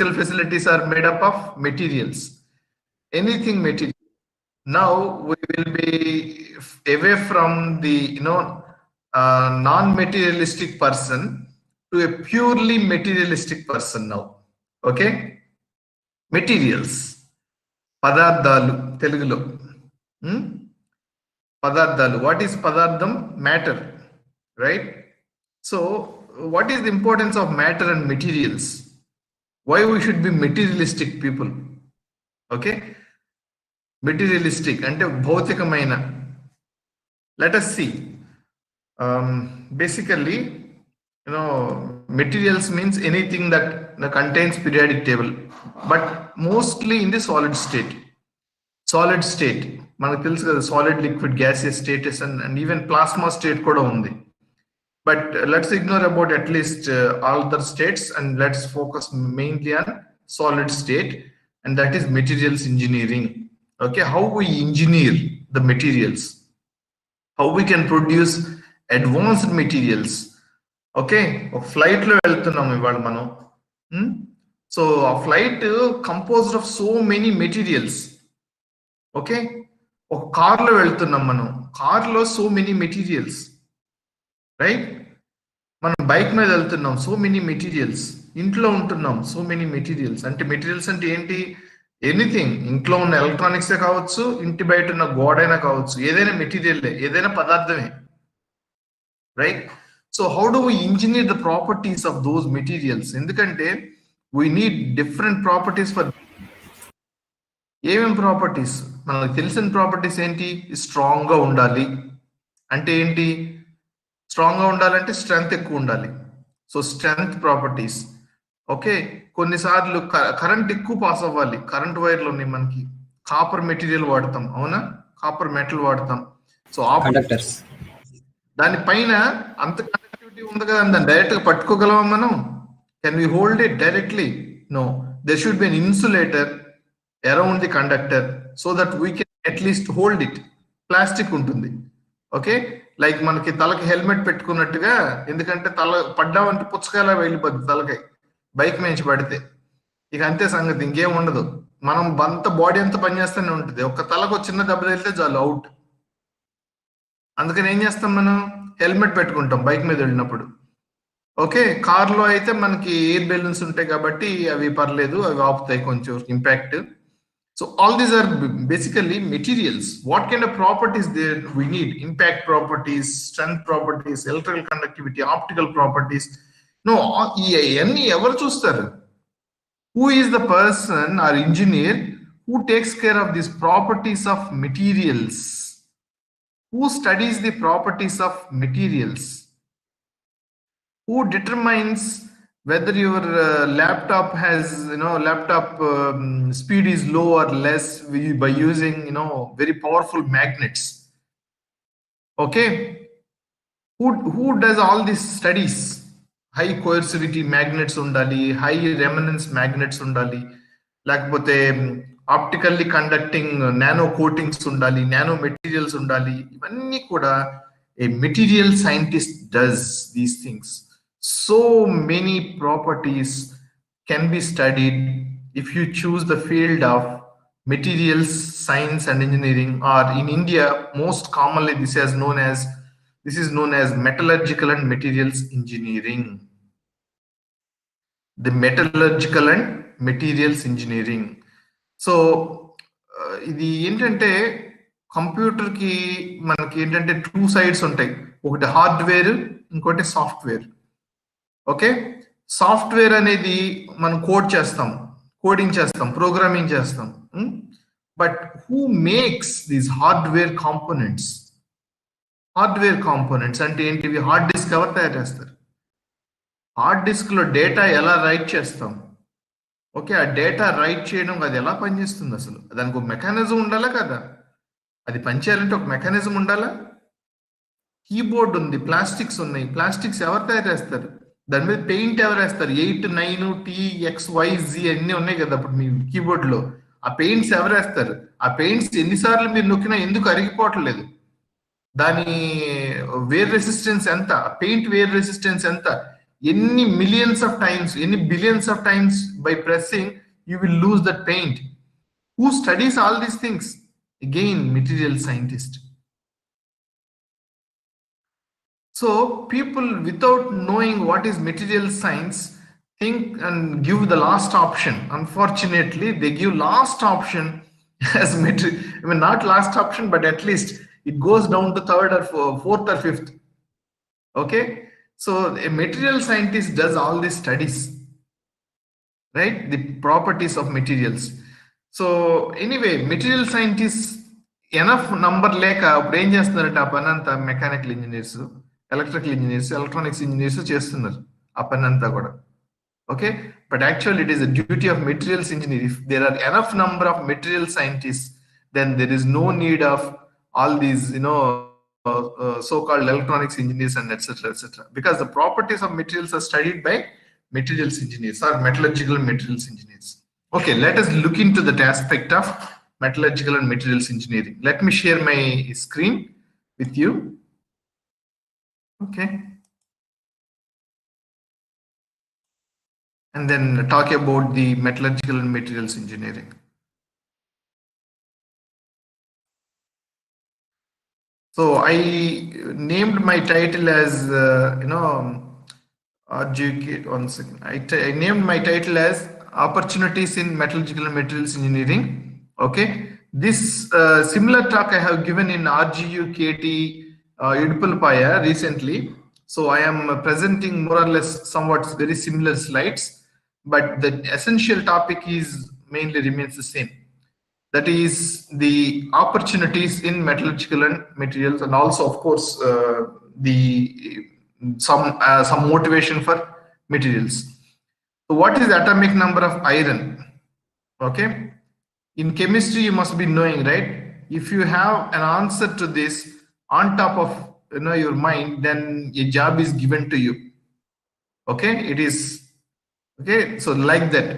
physical facilities are made up of materials. Anything material. Now we will be away from the non-materialistic person to a purely materialistic person now. Okay, materials. Padardalu Telugulo. Padardalu. What is padardam? Matter, right? So what is the importance of matter and materials? Why we should be materialistic people? Okay, materialistic ante bhautikamaina. Let us see. Basically, materials means anything that contains periodic table, but mostly in the solid state. Solid state, manaku telusu kada, solid, liquid, gaseous status, and even plasma state kuda undi. But let's ignore about at least all other states, and let's focus mainly on solid state, and that is materials engineering. Okay, how we engineer the materials, how we can produce advanced materials. Okay, a flight lo veltunnam ivalu manam. So a flight composed of so many materials. Okay, a car lo veltunnam manam, car lo so many materials, right? మనం bike మీద వెళ్తున్నాం, so many materials. ఇంట్లో ఉంటున్నాం, so many materials. అంటే materials అంటే ఏంటి? Anything, ఇంట్లో ఉన్న ఎలక్ట్రానిక్సే కావచ్చు, ఇంటి బయట ఉన్న గోడైనా కావచ్చు, ఏదైనా మెటీరియల్లే, ఏదైనా పదార్థమే, right? So how do we engineer the properties of those materials? ఎందుకంటే we need different properties for. ఏమేం ప్రాపర్టీస్? మనకు తెలిసిన ప్రాపర్టీస్ ఏంటి? స్ట్రాంగ్ గా ఉండాలి. అంటే ఏంటి? స్ట్రాంగ్ గా ఉండాలంటే స్ట్రెంగ్త్ ఎక్కువ ఉండాలి. So strength properties. ఓకే, కొన్నిసార్లు కరెంట్ ఎక్కువ పాస్ అవ్వాలి. కరెంట్ వైర్లు ఉన్నాయి మనకి, కాపర్ మెటీరియల్ వాడతాం, అవునా? కాపర్ మెటల్ వాడతాం. సో కండక్టర్స్, దానిపైన అంత కండక్టివిటీ ఉంది కదా, దాన్ని డైరెక్ట్ గా పట్టుకోగలమా మనం? Can we hold it directly? No, there should be an insulator around the conductor so that we can at least hold it. Plastic ఉంటుంది. ఓకే, లైక్ మనకి తలకి హెల్మెట్ పెట్టుకున్నట్టుగా, ఎందుకంటే తల పడ్డామంటే పుచ్చకాయలా వెళ్ళిపోద్ది తలకాయ బైక్ మీద పడితే. ఇక అంతే సంగతి, ఇంకేం ఉండదు. మనం అంత బాడీ అంతా పనిచేస్తూనే ఉంటుంది. ఒక్క తలకు చిన్న దెబ్బ తగిలితే చాలు, అవుట్. అందుకని ఏం చేస్తాం మనం? హెల్మెట్ పెట్టుకుంటాం బైక్ మీద వెళ్ళినప్పుడు. ఓకే, కార్లో అయితే మనకి ఎయిర్ బెలూన్స్ ఉంటాయి కాబట్టి అవి పర్లేదు, అవి ఆపుతాయి కొంచెం impact. So all these are basically materials. What kind of properties there we need? Impact properties, strength properties, electrical conductivity, optical properties. No, any ever chustaru. Who is the person or engineer who takes care of these properties of materials? Who studies the properties of materials? Who determines whether your laptop has, laptop speed is low or less by using, very powerful magnets? Okay, who does all these studies? High coercivity magnets undali, high remanence magnets undali, lakapothe optically conducting nano coatings undali, nano materials undali. Ivanni kuda a material scientist does these things. So many properties can be studied if you choose the field of materials science and engineering, or in India most commonly this is known as metallurgical and materials engineering. The metallurgical and materials engineering. So ఇది ఏంటంటే computer కి మనకి ఏంటంటే two sides ఉంటాయి. ఒకటి hardware, ఇంకోటి software. Okay, software అనేది మనం కోడింగ్ చేస్తాం, ప్రోగ్రామింగ్ చేస్తాం. But who makes these hardware components? Hardware components అంటే ఏంటివి? హార్డ్ డిస్క్ ఎవరు తయారు చేస్తారు? హార్డ్ డిస్క్ లో డేటా ఎలా రైట్ చేస్తాం? ఓకే, ఆ డేటా రైట్ చేయడం అది ఎలా పనిచేస్తుంది? అసలు దానికి ఒక మెకానిజం ఉండాలా కదా? అది పనిచేయాలంటే ఒక మెకానిజం ఉండాలా? కీబోర్డ్ ఉంది, ప్లాస్టిక్స్ ఉన్నాయి. ప్లాస్టిక్స్ ఎవరు తయారు చేస్తారు? దాని మీద పెయింట్ ఎవరు వేస్తారు? 8, 9, TXYZ అన్నీ ఉన్నాయి కదా అప్పుడు మీ కీబోర్డ్ లో. ఆ పెయింట్స్ ఎవరు వేస్తారు? ఆ పెయింట్స్ ఎన్నిసార్లు మీరు నొక్కినా ఎందుకు అరిగిపోవట్లేదు? దాని వేర్ రెసిస్టెన్స్ ఎంత? పెయింట్ వేర్ రెసిస్టెన్స్ ఎంత? any millions of times, any billions of times by pressing, you will lose that paint. Who studies all these things? Again, material scientist. So people without knowing what is material science think and give the last option. Unfortunately, they give last option as material. I mean, not last option, but at least it goes down to third or fourth or fifth. Okay, so a material scientist does all these studies, right? The properties of materials. So anyway, material scientists enough number లేక ఇప్పుడు ఏం చేస్తున్నారంటే ఆ పని అంతా mechanical engineers, electrical engineers, electronics engineers చేస్తున్నారు ఆ పని అంతా కూడా. Okay, but actually it is a duty of materials engineer. If there are enough number of material scientists, then there is no need of all these so-called electronics engineers and etc., because the properties of materials are studied by materials engineers or metallurgical materials engineers. Okay, let us look into that aspect of metallurgical and materials engineering. Let me share my screen with you. Okay, and then talk about the metallurgical and materials engineering. So I named my title as RGUKT. One second. I named my title as Opportunities in Metallurgical and Materials Engineering. Okay, this similar talk I have given in RGUKT Idupalpaya recently. So I am presenting more or less somewhat very similar slides, but the essential topic is mainly remains the same. That is the opportunities in metallurgical and materials, and also of course some motivation for materials. So what is the atomic number of iron? Okay, in chemistry you must be knowing, right? If you have an answer to this on top of your mind, then a job is given to you. Okay, it is okay, so like that.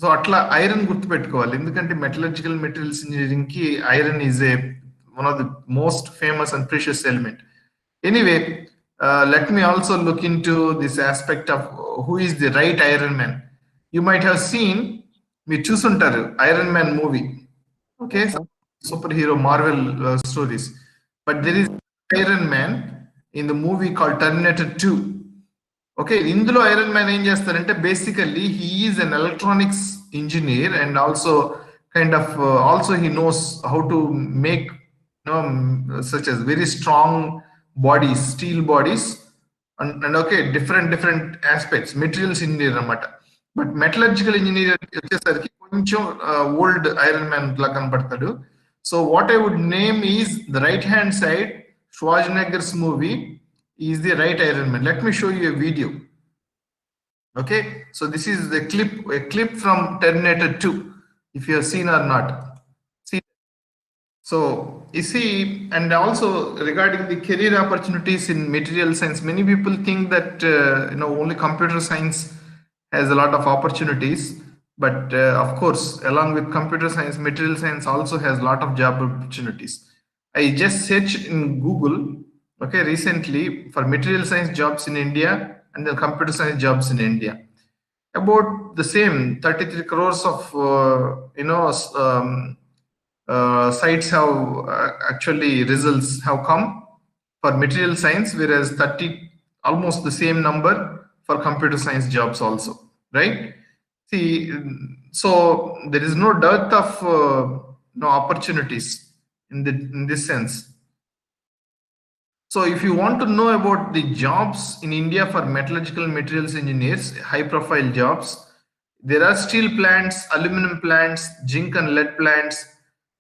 So అట్లా iron గుర్తుపెట్టుకోవాలి, ఎందుకంటే metallurgical materials engineering కి iron is a one of the most famous and precious element. Anyway, let me also look in to this aspect of who is the right iron man. You might have seen, మీరు చూసుంటారు iron man movie. Okay, super hero Marvel stories, but there is iron man in the movie called terminator 2. Okay, ఇందులో iron man ఏం చేస్తారంటే basically he is an electronics engineer and also kind of also he knows how to make such as very strong bodies, steel bodies, and okay, different aspects, materials engineer అన్నమాట. But metallurgical engineer వచ్చేసరికి కొంచెం old iron man లా కనపడతాడు. So what I would name is the right hand side, Schwarzenegger's movie is the right Iron Man. Let me show you a video. Okay, so this is the clip from Terminator 2, if you have seen or not. See, so you see, and also regarding the career opportunities in material science, many people think that only computer science has a lot of opportunities, but of course along with computer science, material science also has a lot of job opportunities. I just searched in Google, okay, recently for material science jobs in India and then computer science jobs in India. About the same 33 crores of sites have actually results have come for material science, whereas 30 almost the same number for computer science jobs also, right? See, so there is no dearth of opportunities in this sense. So if you want to know about the jobs in India for metallurgical materials engineers, high profile jobs, there are steel plants, aluminum plants, zinc and lead plants,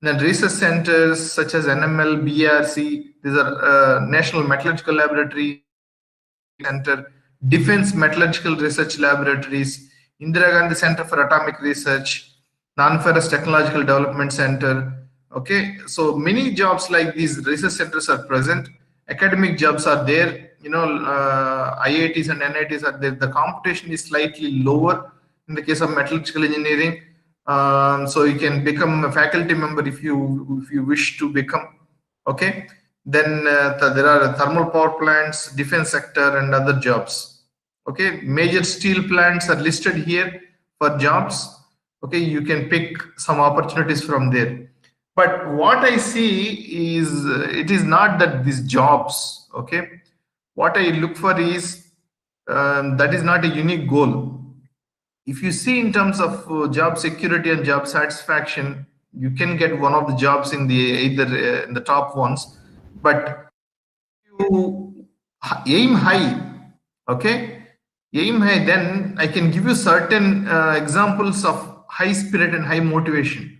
then research centers such as NML, BRC, these are National Metallurgical Laboratory Center, Defense Metallurgical Research Laboratories, Indira Gandhi Center for Atomic Research, Non-Ferrous Technological Development Center. Okay, so many jobs like these research centers are present. Academic jobs are there, IITs and NITs are there. The competition is slightly lower in the case of metallurgical engineering, so you can become a faculty member if you wish to become. Okay, then there are thermal power plants, defense sector and other jobs. Okay, major steel plants are listed here for jobs. Okay, you can pick some opportunities from there. But what I see is it is not that these jobs. Okay, what I look for is that is not a unique goal. If you see in terms of job security and job satisfaction, you can get one of the jobs in the either in the top ones, but you aim high, okay, aim high, then I can give you certain examples of high spirit and high motivation.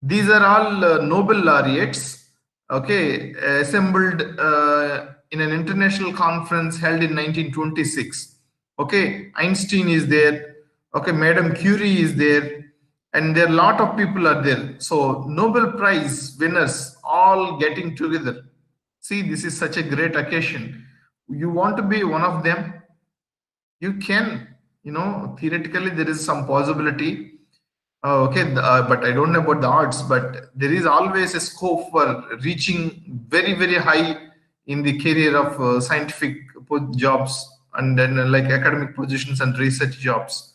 These are all Nobel laureates, okay, assembled in an international conference held in 1926. Okay, Einstein is there. Okay, Madame Curie is there, and there are a lot of people are there. So Nobel Prize winners all getting together. See, this is such a great occasion. You want to be one of them? You can. Theoretically, there is some possibility. Okay, but I don't know about the odds, but there is always a scope for reaching very, very high in the career of scientific jobs and then like academic positions and research jobs.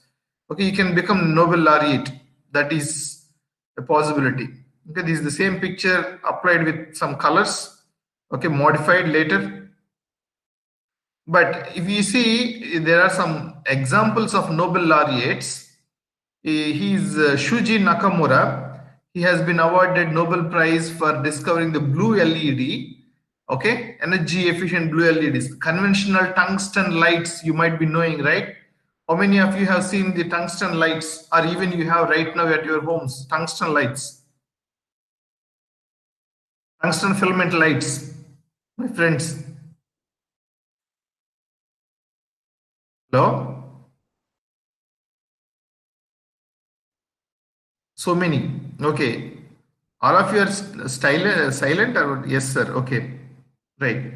Okay, you can become Nobel laureate. That is a possibility. Okay, this is the same picture applied with some colors. Okay, modified later. But if you see, there are some examples of Nobel laureates. He is Shuji Nakamura. He has been awarded Nobel Prize for discovering the blue LED. Okay, energy efficient blue LEDs. Conventional tungsten lights you might be knowing, right? How many of you have seen the tungsten lights, or even you have right now at your homes tungsten lights, tungsten filament lights, my friends? Hello? So many. Okay. All of you are silent or yes, sir? Okay. Right.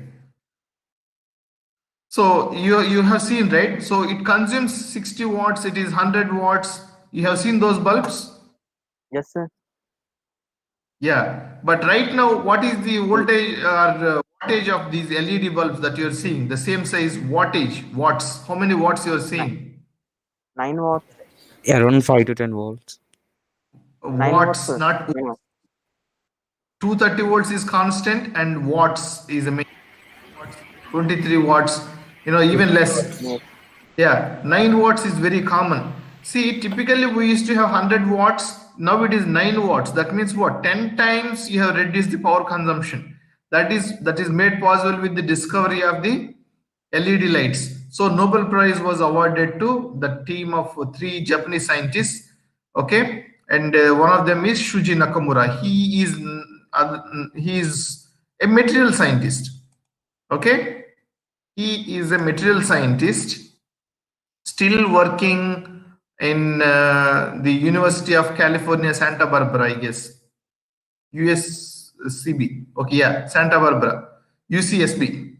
So you have seen, right? So it consumes 60 watts, it is 100 watts. You have seen those bulbs? Yes, sir. Yeah. But right now, what is the voltage or wattage of these LED bulbs that you're seeing? The same size wattage, watts. How many watts you're Ni- seeing? 9 watts. Around 5 to 10 volts. 9 watts, Watts, sir. not 230 volts is constant and watts is a main watts, 23 watts, even less. Yes. Yeah, 9 watts is very common. See, typically we used to have 100 watts. Now it is 9 watts. That means what? 10 times you have reduced the power consumption. That is made possible with the discovery of the LED lights. So Nobel Prize was awarded to the team of three Japanese scientists. Okay, and one of them is Shuji Nakamura. He is a material scientist. Okay, he is a material scientist still working in the University of California, Santa Barbara, I guess. USCB. Okay, yeah, Santa Barbara. UCSB,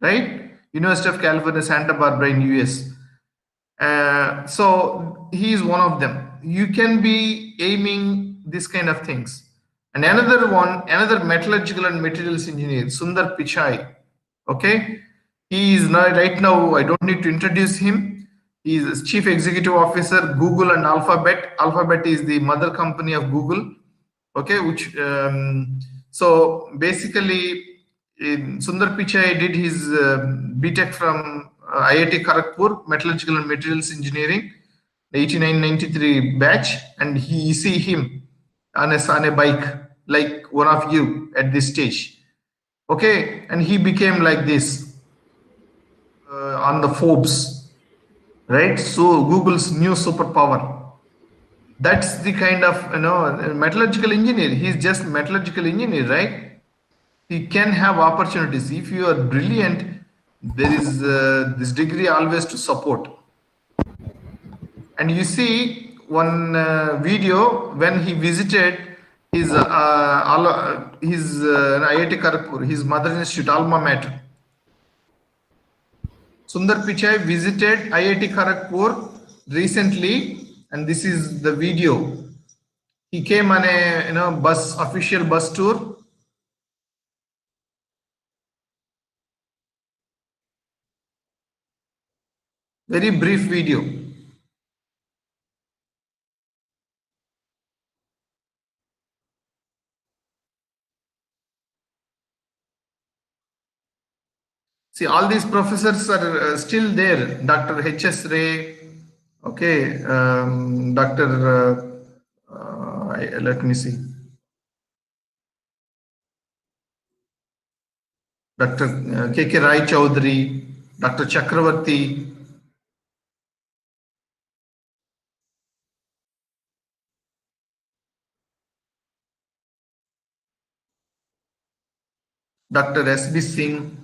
right? University of California, Santa Barbara in US. So he is one of them. You can be aiming this kind of things. And another one, another metallurgical and materials engineer, Sundar Pichai. Okay, he is now right now. I don't need to introduce him. He is chief executive officer, Google and Alphabet. Alphabet is the mother company of Google. Okay, which so basically, Sundar Pichai did his B.Tech from IIT Kharagpur, Metallurgical and Materials Engineering, 89-93 batch, and you see him on a bike like one of you at this stage. Okay, and he became like this on the Forbes, right? So Google's new superpower. That's the kind of metallurgical engineer. He's just metallurgical engineer, right? He can have opportunities. If you are brilliant, there is this degree always to support. And you see one video when he visited his IIT Kharagpur, his mother's institute, alma mater. Sundar Pichai visited IIT Kharagpur recently, and this is the video. He came on a official bus tour. Very brief video. See, all these professors are still there. Dr. H.S. Ray, okay, let me see. Dr. K.K. Rai Chaudhary, Dr. Chakravarti, Dr. S.B. Singh.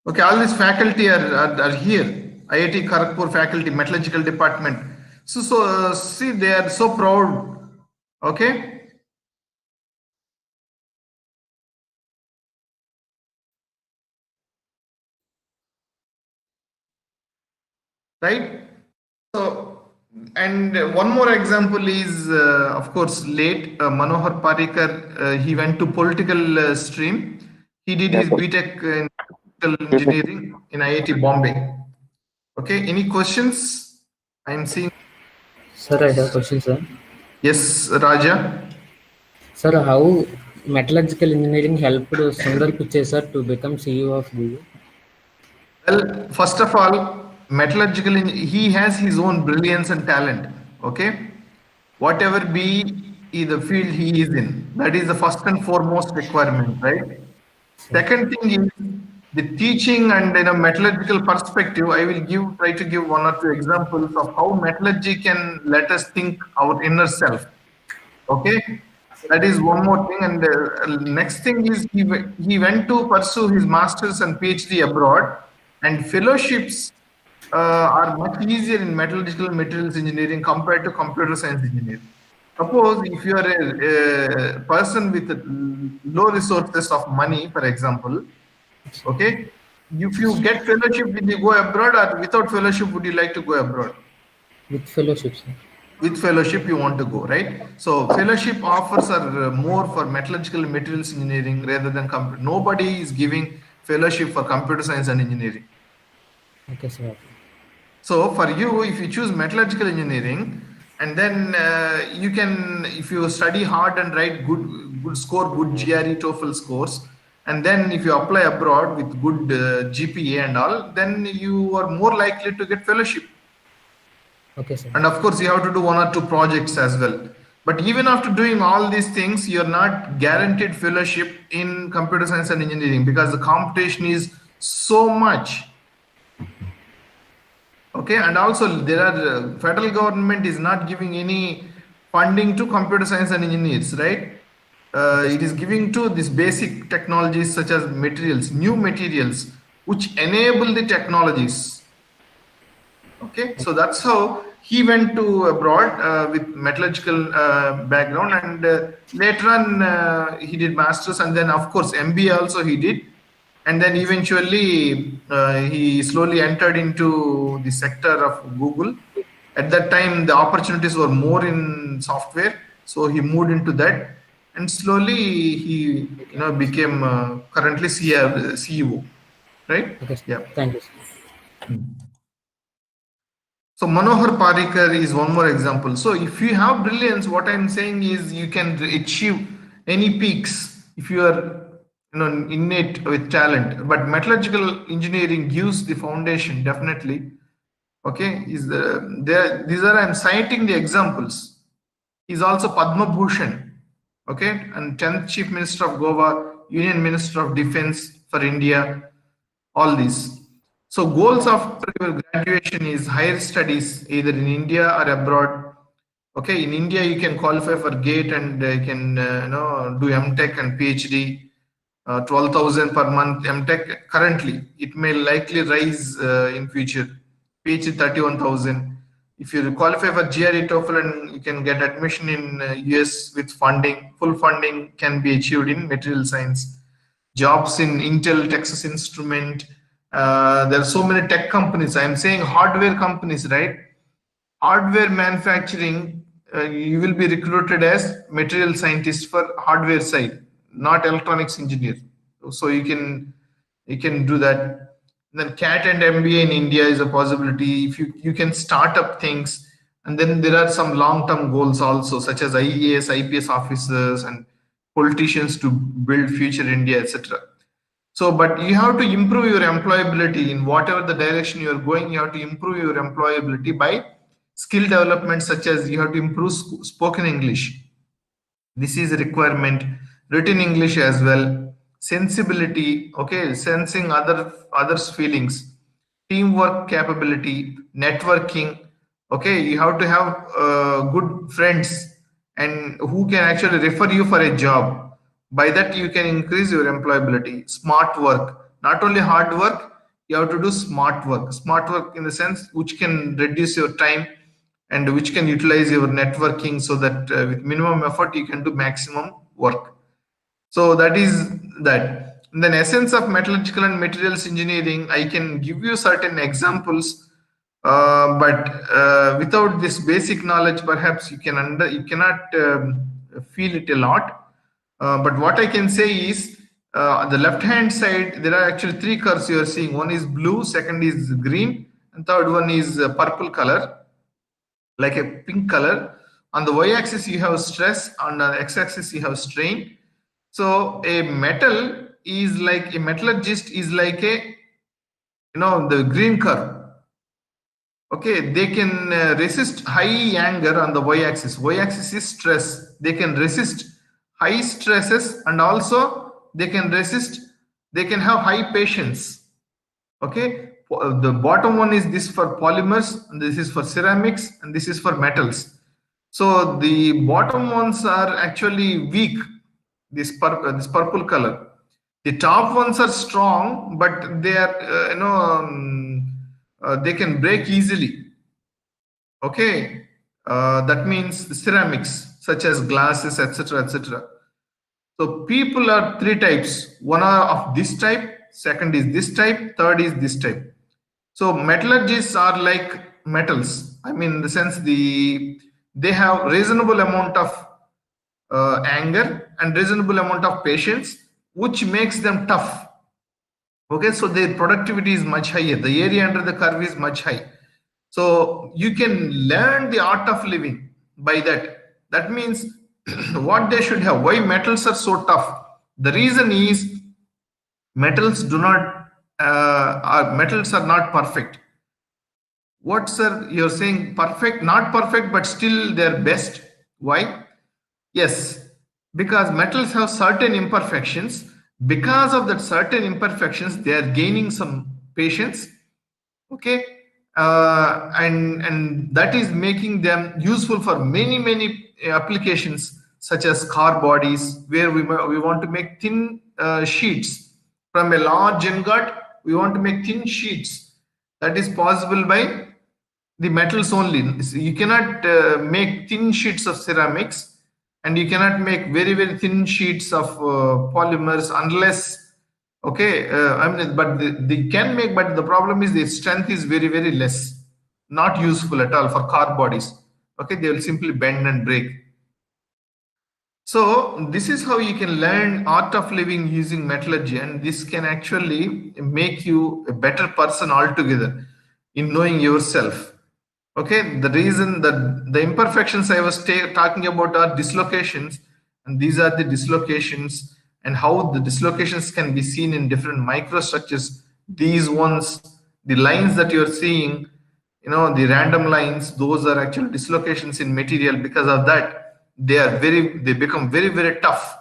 Okay, all these faculty are here. IIT Kharagpur faculty, Metallurgical department. So see, they are so proud. Okay. Right. So, and one more example is, of course, late Manohar Parikar. He went to political stream. He did his B.Tech in electrical engineering in IIT Bombay. Okay, any questions? I'm seeing. Sir, I have a question, sir. Yes, Raja. Sir, how metallurgical engineering helped Sundar Pichai, sir, to become CEO of Google? Well, first of all, metallurgical, he has his own brilliance and talent. Okay, whatever be the field he is in, that is the first and foremost requirement, right? Second thing is the teaching and metallurgical perspective. I will try to give one or two examples of how metallurgy can let us think our inner self. Okay, that is one more thing. And next thing is he went to pursue his masters and PhD abroad, and fellowships are much easier in metallurgical materials engineering compared to computer science engineering. Suppose if you are a person with low resources of money, for example, okay, if you get fellowship, will you go abroad, or without fellowship, would you like to go abroad? With fellowship, sir. With fellowship you want to go, right? So fellowship offers are more for metallurgical materials engineering rather than nobody is giving fellowship for computer science and engineering. Okay, sir. So for you, if you choose metallurgical engineering, and then you can, if you study hard and write good score, good GRE TOEFL scores, and then if you apply abroad with good GPA and all, then you are more likely to get fellowship. Okay, sir. And of course, you have to do one or two projects as well. But even after doing all these things, you're not guaranteed fellowship in computer science and engineering because the competition is so much. Okay, and also there are federal government is not giving any funding to computer science and engineers, right? It is giving to these basic technologies such as materials, new materials, which enable the technologies. Okay, so that's how he went to abroad with metallurgical background, and later on he did masters, and then of course MBA also he did, and then eventually he slowly entered into the sector of Google. At that time, the opportunities were more in software, so he moved into that, and slowly he became currently CEO, right? Okay, sir. Yeah. Thank you, sir. So Manohar Parikar is one more example. So if you have brilliance, what I'm saying is you can achieve any peaks if you are innate with talent. But metallurgical engineering gives the foundation definitely. Okay, these are, I'm citing the examples. He's also Padma Bhushan. Okay, and 10th Chief Minister of Goa, Union Minister of Defense for India, all these. So goals of your graduation is higher studies either in India or abroad. Okay, in India you can qualify for GATE and you can do MTech and PhD. 12,000 per month MTech currently. It may likely rise in future. PhD 31,000. If you qualify for GRE TOEFL and you can get admission in US with funding, full funding can be achieved in material science. Jobs in Intel, Texas Instrument. There are so many tech companies. I'm saying hardware companies, right? Hardware manufacturing, you will be recruited as material scientist for hardware side, not electronics engineer. So you can do that. Then CAT and MBA in India is a possibility. If you can start up things, and then there are some long-term goals also, such as IAS, IPS officers, and politicians to build future India, etc. So, but you have to improve your employability in whatever the direction you are going. You have to improve your employability by skill development, such as you have to improve spoken English. This is a requirement. Written English as well. Sensibility, okay, sensing others' feelings. Teamwork capability, networking. Okay, you have to have good friends and who can actually refer you for a job. By that, you can increase your employability. Smart work, not only hard work, you have to do smart work. Smart work in the sense which can reduce your time and which can utilize your networking, so that with minimum effort you can do maximum work. So that is that. In the essence of metallurgical and materials engineering, I can give you certain examples, but without this basic knowledge, perhaps you cannot feel it a lot. But what I can say is, on the left hand side, there are actually three curves you are seeing. One is blue, second is green, and third one is purple color, like a pink color. On the y-axis you have stress, on the x-axis you have strain. So a metal is like, a metallurgist is like a, the green curve. Okay, they can resist high anger on the y-axis. Y-axis is stress. They can resist high stresses, and also they can have high patience. Okay, the bottom one is this for polymers, and this is for ceramics, and this is for metals. So the bottom ones are actually weak, this purple color. The top ones are strong, but they are they can break easily. Okay, that means ceramics such as glasses, etc., etc. So people are three types. One are of this type, second is this type, third is this type. So metallurgists are like metals. I mean, in the sense they have reasonable amount of anger and reasonable amount of patience, which makes them tough. Okay, so their productivity is much higher. The area under the curve is much high. So you can learn the art of living by that. That means what they should have. Why metals are so tough? The reason is metals are not perfect. What, sir? You're saying perfect, not perfect, but still they're best. Why? Yes, because metals have certain imperfections. Because of that certain imperfections, they are gaining some patience. Okay, and that is making them useful for many applications, such as car bodies, where we want to make thin sheets from a large ingot. We want to make thin sheets. That is possible by the metals only. So you cannot make thin sheets of ceramics, and you cannot make very thin sheets of polymers unless, okay, I mean, but they can make, but the problem is the strength is very less, not useful at all for car bodies. Okay, they will simply bend and break. So this is how you can learn art of living using metallurgy, and this can actually make you a better person altogether in knowing yourself. Okay, the reason that the imperfections I was talking about are dislocations, and these are the dislocations, and how the dislocations can be seen in different microstructures. These ones, the lines that you're seeing, the random lines, those are actual dislocations in material. Because of that, they become very tough.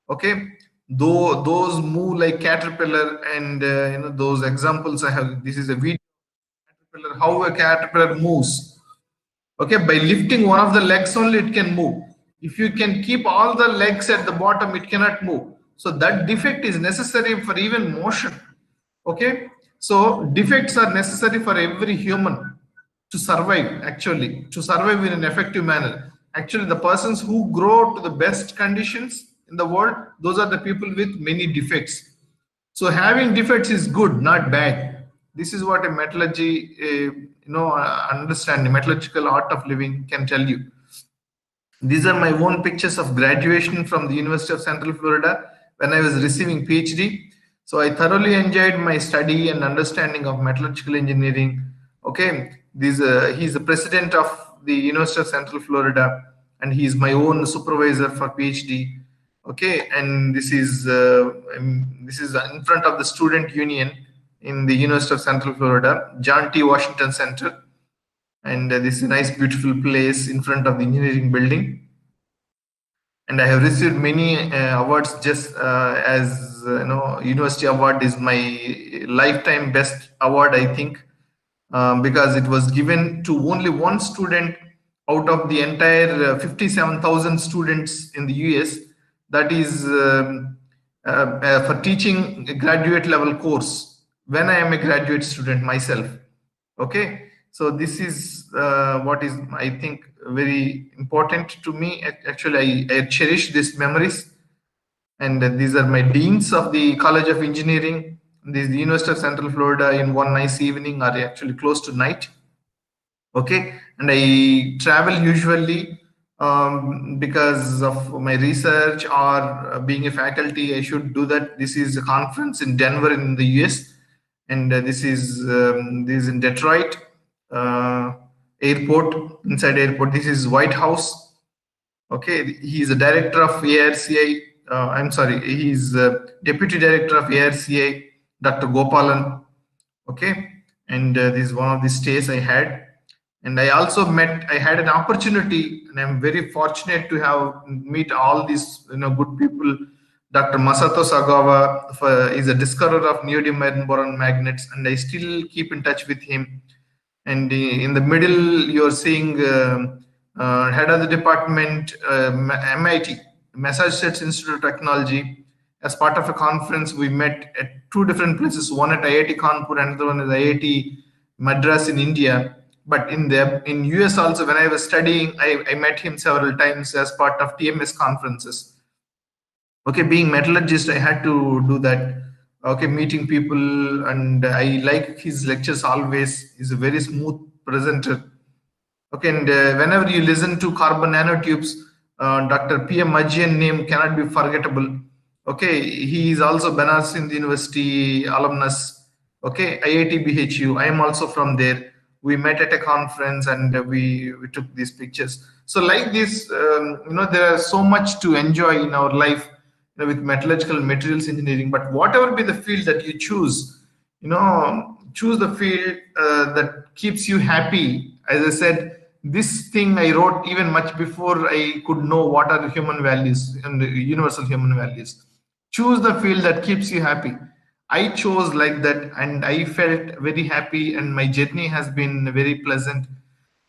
Okay, though those move like caterpillar, and those examples I have. This is a video caterpillar, how a caterpillar moves. Okay, by lifting one of the legs only it can move. If you can keep all the legs at the bottom, it cannot move. So that defect is necessary for even motion. Okay, so defects are necessary for every human to survive, actually, to survive in an effective manner. Actually, the persons who grow to the best conditions in the world, those are the people with many defects. So having defects is good, not bad. This is what a metallurgy, understanding, metallurgical art of living can tell you. These are my own pictures of graduation from the University of Central Florida when I was receiving PhD. So I thoroughly enjoyed my study and understanding of metallurgical engineering. Okay, he's the president of the University of Central Florida, and he's my own supervisor for PhD. Okay, and this is in front of the student union in the University of Central Florida, John T. Washington Center, and this is a nice, beautiful place in front of the engineering building. And I have received many awards. Just as university award is my lifetime best award, I think, because it was given to only one student out of the entire 57,000 students in the US. That is for teaching a graduate level course when I am a graduate student myself. Okay, so this is what is, I think, very important to me. Actually, I cherish these memories, and these are my deans of the College of Engineering, the University of Central Florida, in one nice evening, or actually close to night. Okay, and I travel usually because of my research or being a faculty. I should do that. This is a conference in Denver in the US, and this is in Detroit airport, inside airport. This is White House. Okay, he is a director of ARCI. I'm sorry, he's deputy director of ARCI, Dr. Gopalan. Okay, and this is one of the stays I had. And I had an opportunity, and I'm very fortunate to have meet all these good people. Dr. Masato Sagawa is a discoverer of neodymium iron boron magnets, and I still keep in touch with him. And in the middle, you're seeing head of the department, MIT, Massachusetts Institute of Technology. As part of a conference, we met at two different places, one at IIT Kanpur and another one is IIT Madras in India. But in US also, when I was studying, I met him several times as part of TMS conferences. Okay, being metallurgist, I had to do that. Okay, meeting people, and I like his lectures always. He's a very smooth presenter. Okay, and whenever you listen to carbon nanotubes, Dr. P.M. Majjian name cannot be forgettable. Okay, he is also Banaras Hind University alumnus. Okay, IIT BHU. I am also from there. We met at a conference, and we took these pictures. So like this, there are so much to enjoy in our life with metallurgical materials engineering. But whatever be the field that you choose, choose the field that keeps you happy. As I said, this thing I wrote even much before I could know what are human values and universal human values. Choose the field that keeps you happy. I chose like that, and I felt very happy, and my journey has been very pleasant.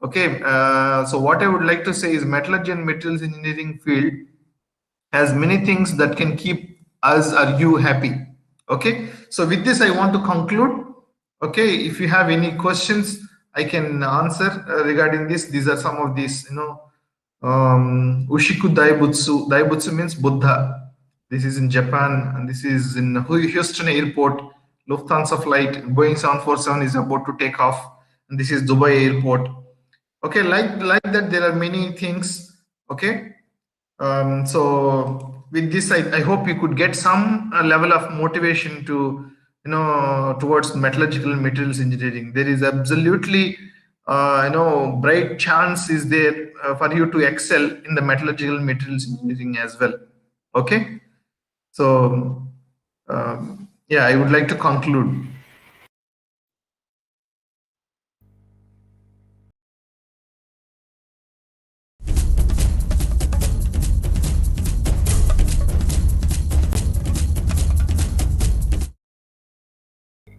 Okay, so what I would like to say is metallurgy and materials engineering field has many things that can keep us or you happy. Okay, so with this I want to conclude. Okay, if you have any questions, I can answer regarding this. These are some of these, Ushiku Daibutsu. Daibutsu means Buddha. This is in Japan, and this is in Houston Airport. Lufthansa flight Boeing 747 is about to take off, and this is Dubai Airport. Okay, like that, there are many things. Okay, so with this, I hope you could get some level of motivation to towards metallurgical and materials engineering. There is absolutely bright chance is there for you to excel in the metallurgical materials engineering as well. Okay, so yeah, I would like to conclude.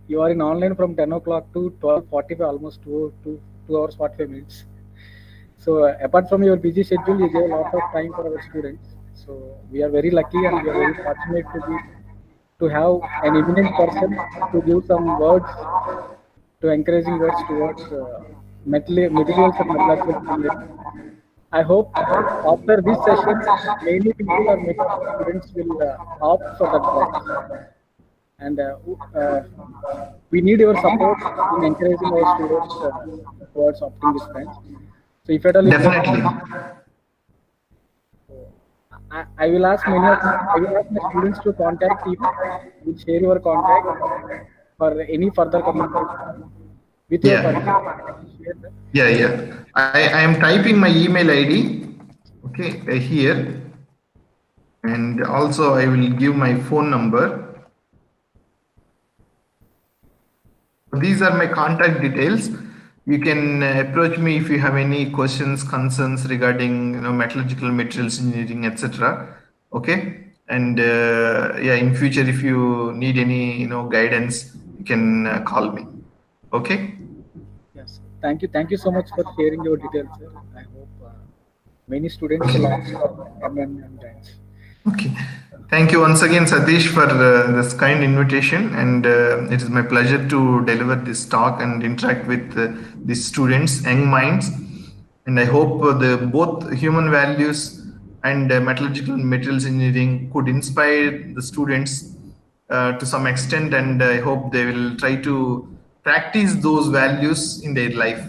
You are in online from 10 o'clock to 12:45, almost 2 hours 45 minutes. So apart from your busy schedule, you gave a lot of time for our students. So we are very lucky and we are very fortunate to have an eminent person to give some words, to encouraging words towards materials and metallurgical engineering. I hope after this session, many people or many students will opt for that course. And we need your support in encouraging our students towards opting this branch. So if at all, Definitely. I will ask I will ask my students to contact you. Will share your contact for any further communication with your Yeah. permission. Share that. Yeah. I am typing my email ID. Okay, here, and also I will give my phone number. These are my contact details. You can approach me if you have any questions, concerns regarding metallurgical materials engineering, etc. Okay, and yeah, in future if you need any guidance, you can call me. Okay. Yes. Thank you so much for sharing your details, sir. I hope many students will opt for MME branch. Okay. Thank you once again, Satish, for this kind invitation. And it is my pleasure to deliver this talk and interact with the students, young minds. And I hope the both human values and metallurgical materials engineering could inspire the students to some extent. And I hope they will try to practice those values in their life.